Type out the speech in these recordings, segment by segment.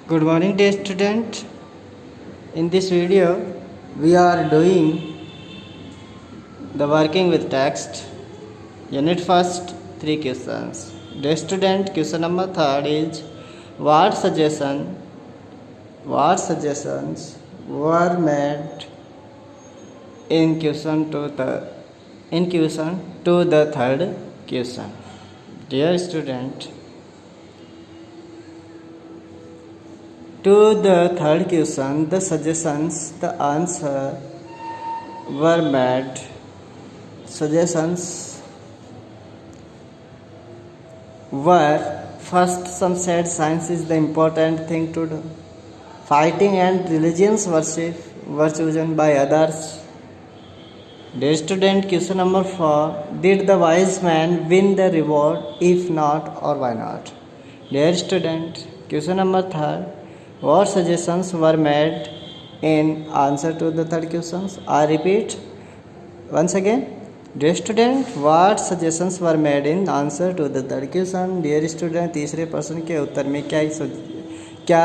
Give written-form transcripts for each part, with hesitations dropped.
Good morning, dear student. In this video, we are doing the working with text. Unit first, 3 questions. Dear student, question number 3 is what suggestions were made in question to the third question. Dear student, to the third question, the suggestions, the answer were made. Suggestions were first, some said science is the important thing to do. Fighting and religious worship were chosen by others. Dear student, question number 4. Did the wise man win the reward? If not, or why not? Dear student, question number 3. What suggestions were made in answer to the third questions? I repeat once again. Dear student, what suggestions were made in answer to the third question? Dear student, तीसरे प्रश्न के उत्तर में क्या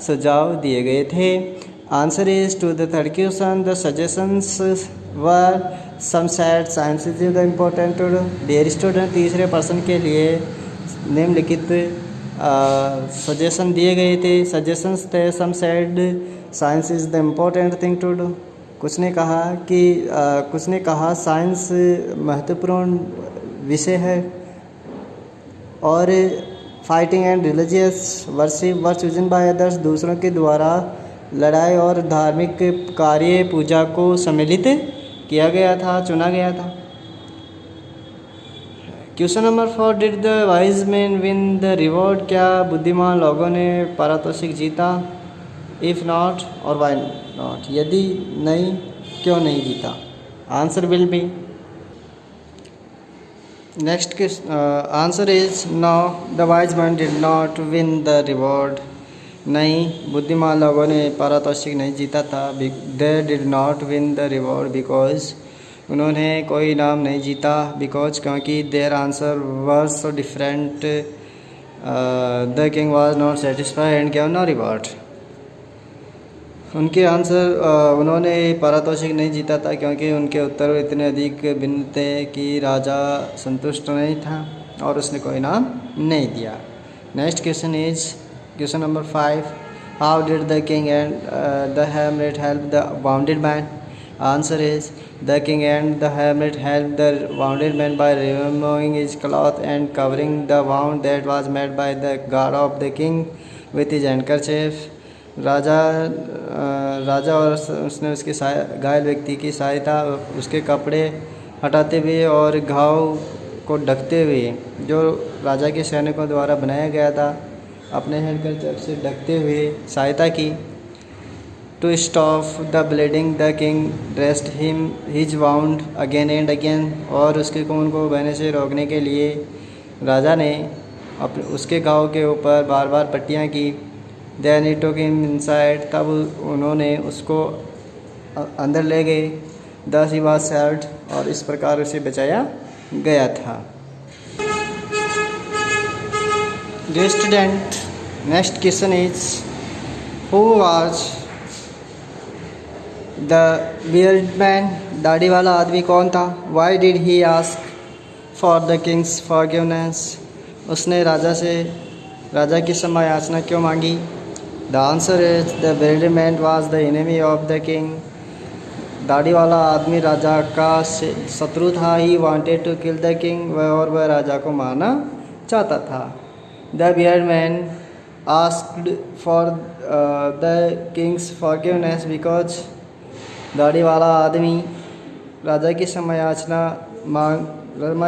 सुझाव दिए गए थे? Answer is to the third question. The suggestions were some said science is the important to do. Dear student, तीसरे प्रश्न के लिए निम्नलिखित सजेशन दिए गए थे. सजेशंस थे some said science is the important thing to do. कुछ ने कहा साइंस महत्वपूर्ण विषय है. और fighting and religious worship were chosen by others, दूसरों के द्वारा लड़ाई और धार्मिक कार्य पूजा को सम्मिलित किया गया था, चुना गया था. Question number 4. Did the wise man win the reward? क्या बुद्धिमान लोगों ने पारितोषिक जीता? इफ़ नॉट, और वाई नॉट, यदि नहीं क्यों नहीं जीता? Answer will be next. Answer is no, the wise man did not win the reward. नहीं, बुद्धिमान लोगों ने पारितोषिक नहीं जीता था. They did not win the reward because, उन्होंने कोई इनाम नहीं जीता. बिकॉज, क्योंकि their answer was so different. The king was not satisfied and give no reward. उनके आंसर उन्होंने पारितोषिक नहीं जीता था क्योंकि उनके उत्तर इतने अधिक भिन्न थे कि राजा संतुष्ट नहीं था और उसने कोई इनाम नहीं दिया. Next question is question number 5. How did the king and the Hamlet help the bounded man? Answer is the king and the hermit helped the wounded man by removing his cloth and covering the wound that was made by the guard of the king with his handkerchief. राजा और उसने उसके घायल व्यक्ति की सहायता उसके कपड़े हटाते हुए और घाव को ढकते हुए, जो राजा के सैनिकों द्वारा बनाया गया था, अपने हैंडकरचिफ से ढकते हुए सहायता की. To stop the bleeding, the king dressed his wound again and again. और उसके खून को बहने से रोकने के लिए राजा ने उसके घाव के ऊपर बार बार पट्टियाँ की. Then he took him inside. तब उन्होंने उसको अंदर ले गए. Thus he was saved. और इस प्रकार उसे बचाया गया था. Dear student, next question is who was the beard man? दाढ़ी वाला आदमी कौन था? Why did he ask for the king's forgiveness? उसने राजा की क्षमा याचना क्यों मांगी? The answer is the beard man was the enemy of the king. दाढ़ी वाला आदमी राजा का शत्रु था. He wanted to kill the king, और वह राजा को मारना चाहता था. The beard man asked for the king's forgiveness because, दाढ़ी वाला आदमी राजा की क्षमा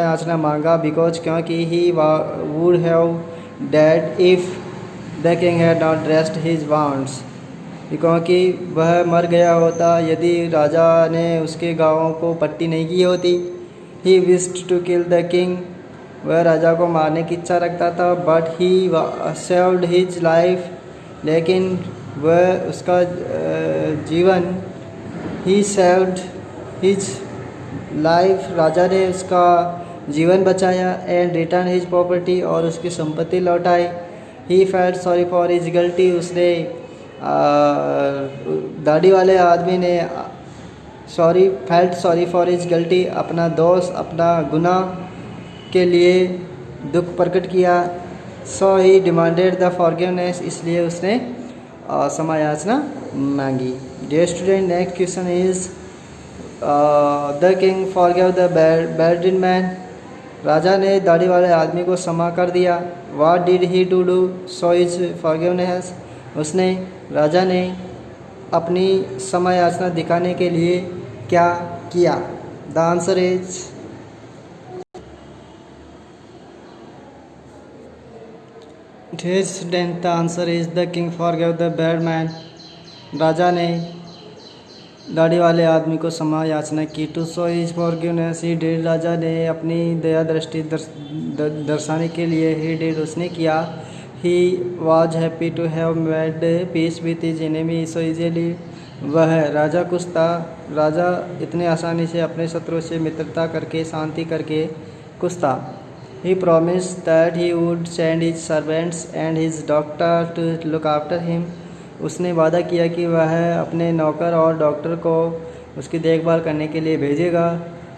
याचना मांगा बिकॉज, क्योंकि he would have dead if the king had not dressed his wounds. क्योंकि वह मर गया होता यदि राजा ने उसके घावों को पट्टी नहीं की होती. He wished to kill the king, वह राजा को मारने की इच्छा रखता था. But he saved his life, लेकिन वह उसका जीवन, ही सेव्ड हिज लाइफ, राजा ने उसका जीवन बचाया. एंड रिटर्न हिज प्रॉपर्टी, और उसकी संपत्ति लौटाई. He felt sorry for his गलती, उसने दाढ़ी वाले आदमी ने फेल्ट सॉरी फॉर हिज गलती, अपना दोष अपना गुनाह के लिए दुख प्रकट किया। So he demanded the forgiveness, इसलिए उसने क्षमा याचना मांगी। Dear student, next question is the king forgive the bearded man, राजा ने दाढ़ी वाले आदमी को क्षमा कर दिया। What did he to do so is forgiveness, उसने राजा ने अपनी क्षमा याचना दिखाने के लिए क्या किया? The answer is dear student, the answer is the king forgive the beard man, राजा ने दाढ़ी वाले आदमी को क्षमा याचना की। To show his forgiveness he did, राजा ने अपनी दया दृष्टि दर्शाने के लिए ही डिड, उसने किया। He was happy to have made peace with his enemy so easily, वह राजा खुश था, राजा इतने आसानी से अपने शत्रु से मित्रता करके शांति करके खुश था। He promise that he would send his servants and his doctor to look after him, उसने वादा किया कि वह अपने नौकर और डॉक्टर को उसकी देखभाल करने के लिए भेजेगा।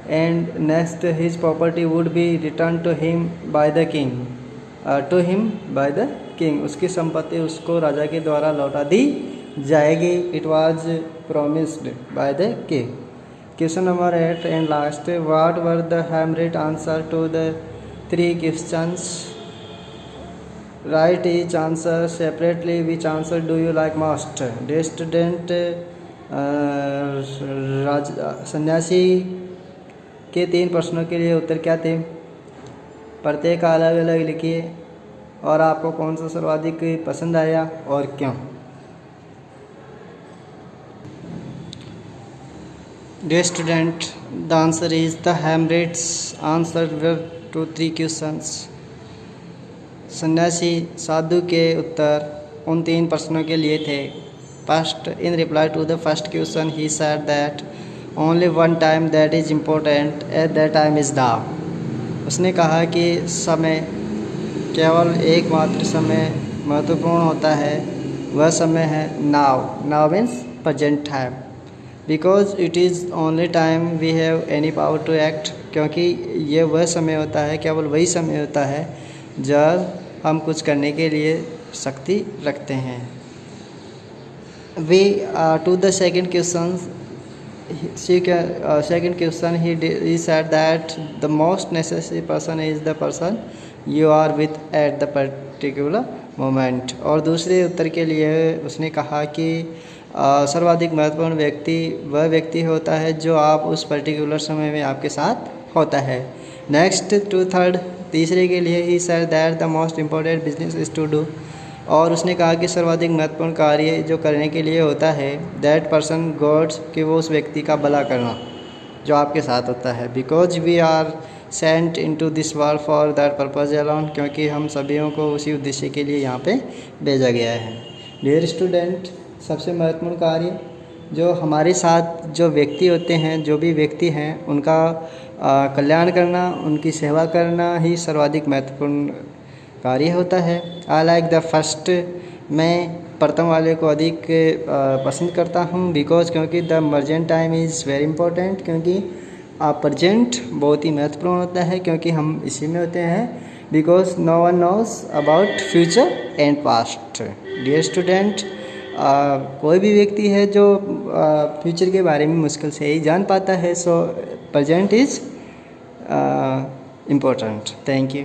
And next his property would be return to him by the king, उसकी संपत्ति उसको राजा के द्वारा लौटा दी जाएगी। It was promised by the king. Question number 8 and last, what were the हैमरेट answer to the 3 questions? Write each answer separately. Which answer do you like most? Dear student, सन्यासी के 3 प्रश्नों के लिए उत्तर क्या थे? प्रत्येक का अलग अलग लिखिए और आपको कौन सा सर्वाधिक पसंद आया और क्यों? Dear student, the answer is the Hamlet's answer were to 3 questions. सन्यासी साधु के उत्तर उन 3 प्रश्नों के लिए थे। First, in reply to the first question he said that only one time that is important at that time is now, उसने कहा कि समय, केवल एकमात्र समय महत्वपूर्ण होता है, वह समय है now. Now means present time, because it is only time we have any power to act, क्योंकि ये वह समय होता है, केवल वही समय होता है जब हम कुछ करने के लिए शक्ति रखते हैं। We to the second question he said that the most necessary person is the person you are with at the particular moment, और दूसरे उत्तर के लिए उसने कहा कि सर्वाधिक महत्वपूर्ण व्यक्ति वह व्यक्ति होता है जो आप उस पर्टिकुलर समय में आपके साथ होता है। नेक्स्ट टू थर्ड, तीसरे के लिए ही said that the most important business is to do, और उसने कहा कि सर्वाधिक महत्वपूर्ण कार्य जो करने के लिए होता है दैट पर्सन गॉड्स, कि वो उस व्यक्ति का भला करना जो आपके साथ होता है। Because we are sent into this world for that purpose alone, क्योंकि हम सभी को उसी उद्देश्य के लिए यहाँ पे भेजा गया है। डियर स्टूडेंट, सबसे महत्वपूर्ण कार्य जो हमारे साथ जो व्यक्ति होते हैं, जो भी व्यक्ति हैं, उनका कल्याण करना, उनकी सेवा करना ही सर्वाधिक महत्वपूर्ण कार्य होता है। आई लाइक द फर्स्ट, मैं प्रथम वाले को अधिक पसंद करता हूँ। बिकॉज क्योंकि the present time is very important, क्योंकि प्रेजेंट बहुत ही महत्वपूर्ण होता है, क्योंकि हम इसी में होते हैं। Because no one knows about future and past. Dear student, कोई भी व्यक्ति है जो फ्यूचर के बारे में मुश्किल से ही जान पाता है। सो present is important. Thank you.